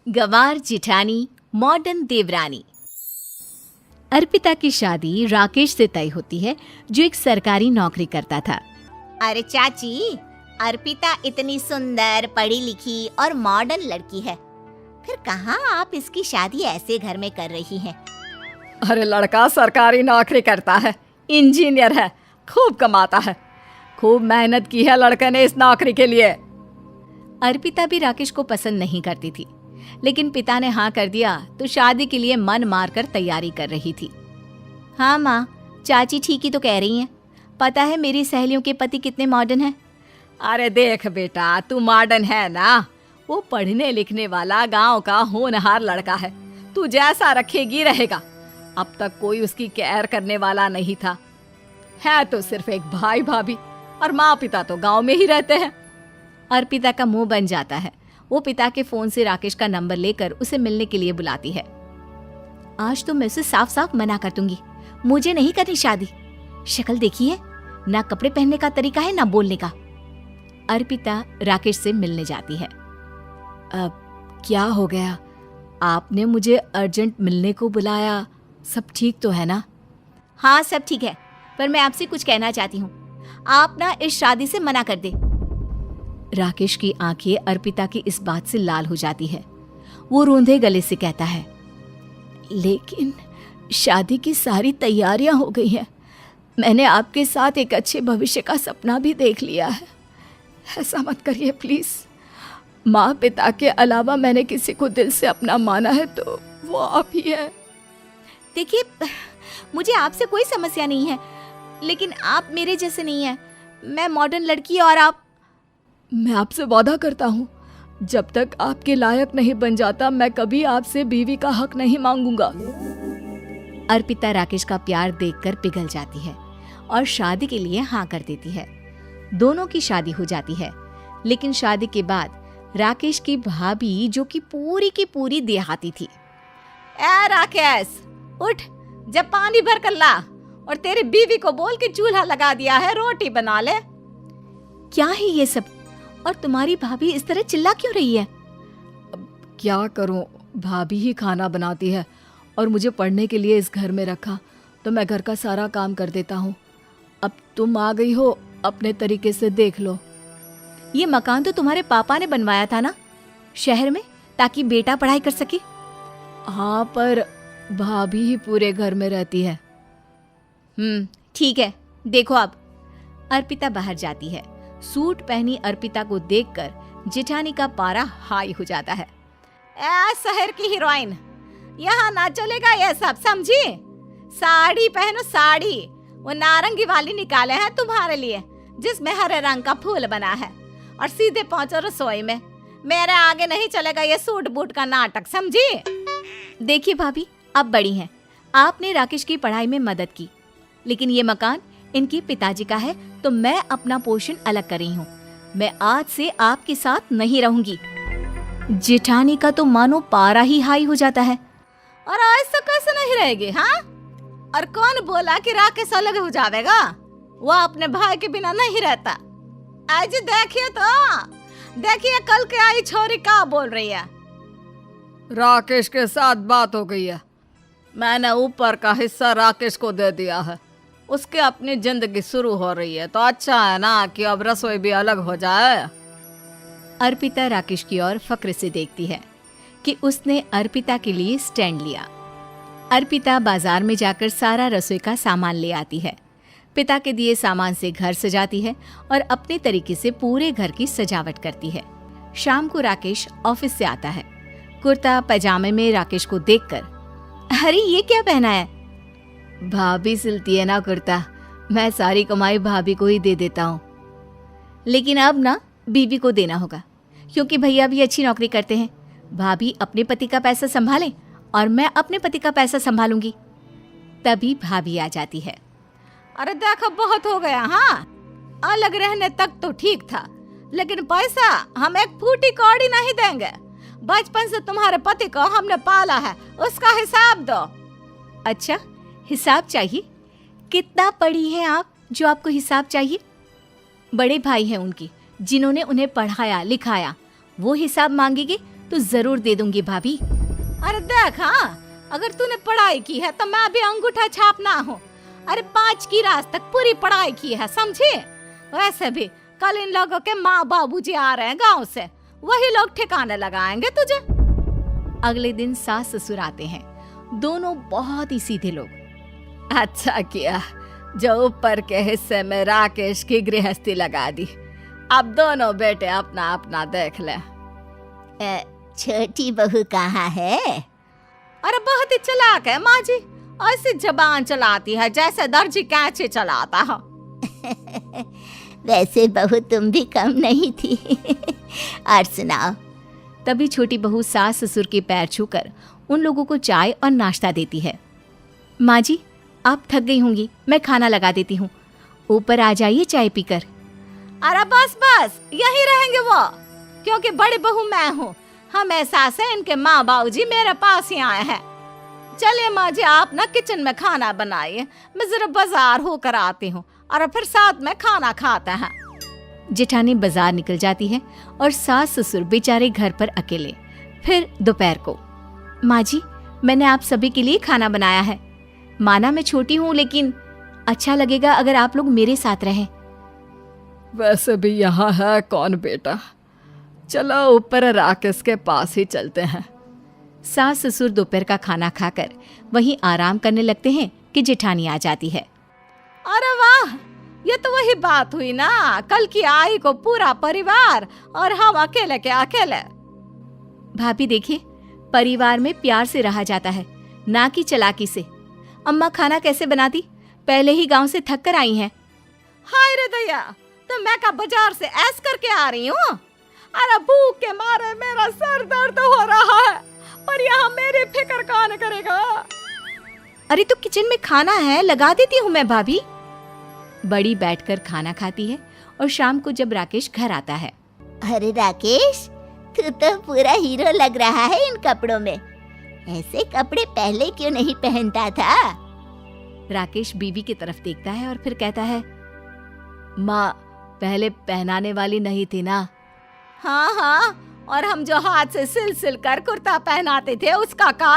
गंवार जिठानी modern देवरानी। अर्पिता की शादी राकेश से तय होती है, जो एक सरकारी नौकरी करता था। अरे चाची, अर्पिता इतनी सुंदर, पढ़ी लिखी और मॉडर्न लड़की है, फिर कहाँ आप इसकी शादी ऐसे घर में कर रही हैं? अरे लड़का सरकारी नौकरी करता है, इंजीनियर है, खूब कमाता है, खूब मेहनत की है लड़के ने इस नौकरी के लिए। अर्पिता भी राकेश को पसंद नहीं करती थी, लेकिन पिता ने हाँ कर दिया तो शादी के लिए मन मारकर तैयारी कर रही थी। हाँ माँ, चाची ठीक ही तो कह रही हैं। पता है मेरी सहेलियों के पति कितने मॉडर्न हैं। अरे देख बेटा, तू मॉडर्न है ना, वो पढ़ने लिखने वाला गांव का होनहार लड़का है, तू जैसा रखेगी रहेगा। अब तक कोई उसकी केयर करने वाला नहीं था, है तो सिर्फ एक भाई भाभी, और माँ पिता तो गांव में ही रहते हैं। अर्पिता का मुंह बन जाता है। वो पिता के फोन से राकेश का नंबर लेकर उसे मिलने के लिए बुलाती है। आज तो मैं उसे साफ साफ मना कर दूंगी, मुझे नहीं करनी शादी। शक्ल देखी है ना, कपड़े पहनने का तरीका है ना बोलने का। अर्पिता राकेश से मिलने जाती है। अब क्या हो गया, आपने मुझे अर्जेंट मिलने को बुलाया, सब ठीक तो है ना? हाँ सब ठीक है, पर मैं आपसे कुछ कहना चाहती हूँ। आप ना इस शादी से मना कर दे। राकेश की आंखें अर्पिता की इस बात से लाल हो जाती है। वो रोंधे गले से कहता है, लेकिन शादी की सारी तैयारियां हो गई हैं। मैंने आपके साथ एक अच्छे भविष्य का सपना भी देख लिया है। ऐसा मत करिए प्लीज। माँ पिता के अलावा मैंने किसी को दिल से अपना माना है तो वो आप ही है। देखिए, मुझे आपसे कोई समस्या नहीं है, लेकिन आप मेरे जैसे नहीं हैं। मैं मॉडर्न लड़की और आप। मैं आपसे वादा करता हूँ, जब तक आपके लायक नहीं बन जाता मैं कभी आपसे बीवी का हक नहीं मांगूंगा। अर्पिता राकेश का प्यार देखकर पिघल जाती है और शादी के लिए हाँ कर देती है। दोनों की शादी हो जाती है, लेकिन शादी के बाद राकेश की भाभी, जो कि पूरी देहाती थी। ए राकेश, उठ, जब पानी भर कर ला और तेरी बीवी को बोल के चूल्हा लगा दिया है, रोटी बना ले। क्या है ये सब? और तुम्हारी भाभी इस तरह चिल्ला क्यों रही है? क्या करूं, भाभी ही खाना बनाती है और मुझे पढ़ने के लिए इस घर में रखा, तो मैं घर का सारा काम कर देता हूँ। अब तुम आ गई हो, अपने तरीके से देख लो। ये मकान तो तुम्हारे पापा ने बनवाया था ना शहर में, ताकि बेटा पढ़ाई कर सके। हाँ, पर भाभी ही पूरे घर में रहती है। ठीक है, देखो अब। अर्पिता बाहर जाती है। सूट पहनी अर्पिता को देखकर जेठानी का पारा हाई हो जाता है। ए शहर की हीरोइन, यहाँ ना चलेगा ये सब, समझी? साड़ी पहनो, साड़ी। वो नारंगी वाली निकाले हैं तुम्हारे लिए, जिसमें हरे रंग का फूल बना है, और सीधे पहुंचो रसोई में। मेरे आगे नहीं चलेगा ये सूट बूट का नाटक, समझी? देखिए भाभी, आप बड़ी हैं, आपने राकेश की पढ़ाई में मदद की, लेकिन ये मकान इनके पिताजी का है, तो मैं अपना पोर्शन अलग कर रही हूँ। मैं आज से आपके साथ नहीं रहूंगी। जेठानी का तो मानो पारा ही हाई हो जाता है। और ऐसा कैसे नहीं रहेगी? हाँ, और कौन बोला कि राकेश अलग हो जाएगा? वो अपने भाई के बिना नहीं रहता। आज देखिए तो, देखिए कल के आई छोरी क्या बोल रही है। राकेश के साथ बात हो गई है, मैंने ऊपर का हिस्सा राकेश को दे दिया है। उसकी अपनी जिंदगी शुरू हो रही है, तो अच्छा है ना कि अब रसोई भी अलग हो जाए। अर्पिता राकेश की ओर फक्र से देखती है कि उसने अर्पिता के लिए स्टैंड लिया। अर्पिता बाजार में जाकर सारा रसोई का सामान ले आती है। पिता के दिए सामान से घर सजाती है और अपने तरीके से पूरे घर की सजावट करती है। शाम को राकेश ऑफिस से आता है। कुर्ता पैजामे में राकेश को देखकर, अरे ये क्या पहना है? भाभी सिलती है ना कुर्ता, मैं सारी कमाई भाभी को ही दे देता हूँ। लेकिन अब ना बीवी को देना होगा, क्योंकि भैया भी अच्छी नौकरी करते हैं। भाभी अपने पति का पैसा संभालें और मैं अपने पति का पैसा संभालूंगी। तभी भाभी आ जाती है। अरे देखो, बहुत हो गया। हाँ, अलग रहने तक तो ठीक था, लेकिन पैसा हम एक फूटी कौड़ी नहीं देंगे। बचपन से तुम्हारे पति को हमने पाला है, उसका हिसाब दो। अच्छा, हिसाब चाहिए? कितना पढ़ी है आप जो आपको हिसाब चाहिए? बड़े भाई हैं उनकी, जिन्होंने उन्हें पढ़ाया लिखाया, वो हिसाब मांगेंगे तो जरूर दे दूंगी भाभी। अरे देख, हाँ, अगर तूने पढ़ाई की है तो मैं भी अंगूठा छापना हूँ। अरे 5 की क्लास तक पूरी पढ़ाई की है, समझे? वैसे भी कल इन लोगों के माँ बाबूजी आ रहे हैं गांव से, वही लोग ठिकाने लगाएंगे तुझे। अगले दिन सास ससुर आते हैं, दोनों बहुत ही सीधे लोग। अच्छा किया जो ऊपर के हिस्से में राकेश की गृहस्थी लगा दी। अब दोनों बेटे अपना अपना देख ले। छोटी बहू कहाँ है? अरे बहुत ही चालाक है माँ जी, ऐसी जबान चलाती है जैसे दर्जी कैंची चलाता है। वैसे बहू तुम भी कम नहीं थी। और सुनाओ। तभी छोटी बहू सास ससुर के पैर छूकर उन लोगों को चाय और नाश्ता देती है। माँ जी, आप थक गई होंगी, मैं खाना लगा देती हूँ, ऊपर आ जाइए चाय पीकर। अरे बस बस, यही रहेंगे वो, क्योंकि बड़ी बहू मैं हूँ। हम एहसास है इनके माँ बाबूजी मेरे पास ही आए हैं। चलिए माँ जी, आप ना किचन में खाना बनाइए, मैं जरा बाजार होकर आती हूँ और फिर साथ में खाना खाते हैं। जेठानी बाजार निकल जाती है और सास ससुर बेचारे घर पर अकेले। फिर दोपहर को, माँ जी, मैंने आप सभी के लिए खाना बनाया है। माना मैं छोटी हूँ, लेकिन अच्छा लगेगा अगर आप लोग मेरे साथ रहें। वैसे भी यहाँ है कौन बेटा, चलो ऊपर राकेश के पास ही चलते हैं। सास ससुर दोपहर का खाना खाकर वहीं आराम करने लगते हैं कि जेठानी आ जाती है। अरे वाह, ये तो वही बात हुई ना, कल की आई को पूरा परिवार और हम अकेले के अकेले। भाभी देखिए, परिवार में प्यार से रहा जाता है, ना कि चालाकी से। अम्मा खाना कैसे बनाती, पहले ही गांव से थक कर आई हैं। हाय रे दया, तो मैं का बाजार से ऐस करके आ रही हूँ। अरे भूख के मारे मेरा सर दर्द हो रहा है, और यहाँ मेरी फिक्र कौन करेगा। अरे तो किचन में खाना है, लगा देती हूँ मैं भाभी। बड़ी बैठकर खाना खाती है और शाम को जब राकेश घर आता है। अरे राकेश, तू तो पूरा हीरो लग रहा है इन कपड़ों में। ऐसे कपड़े पहले क्यों नहीं पहनता था? राकेश बीवी की तरफ देखता है और फिर कहता है, माँ, पहले पहनाने वाली नहीं थी ना। हाँ हाँ, और हम जो हाथ से सिल सिल कर कुर्ता पहनाते थे उसका का?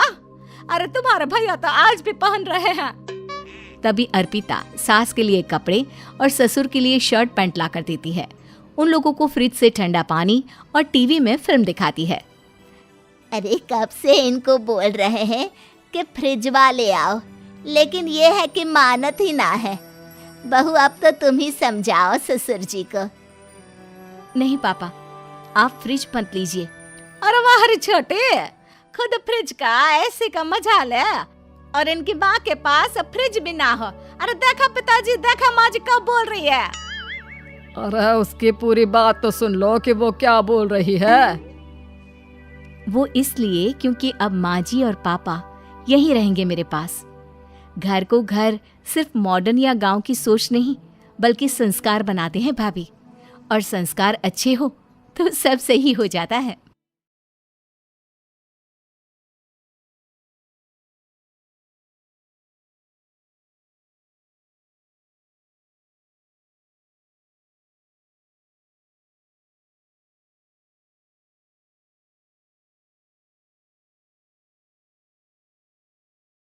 अरे तुम्हारे भैया तो आज भी पहन रहे हैं। तभी अर्पिता सास के लिए कपड़े और ससुर के लिए शर्ट पैंट ला कर देती है। उन लोगों को फ्रिज से ठंडा पानी और टीवी में फिल्म दिखाती है। अरे कब से इनको बोल रहे हैं कि फ्रिज वाले आओ, लेकिन ये है कि मानत ही ना है। बहू, अब तो तुम ही समझाओ ससुर जी को। नहीं पापा, आप फ्रिज मत लीजिए। अरे वाह रे छोटे, खुद फ्रिज का ऐसे का मजा ले, और इनकी माँ के पास फ्रिज भी ना हो। अरे देखा पिताजी, देखा माँ जी कब बोल रही है। अरे उसकी पूरी बात तो सुन लो कि वो क्या बोल रही है। वो इसलिए क्योंकि अब माँ जी और पापा यहीं रहेंगे मेरे पास। घर को घर सिर्फ मॉडर्न या गांव की सोच नहीं, बल्कि संस्कार बनाते हैं भाभी, और संस्कार अच्छे हो तो सब सही हो जाता है।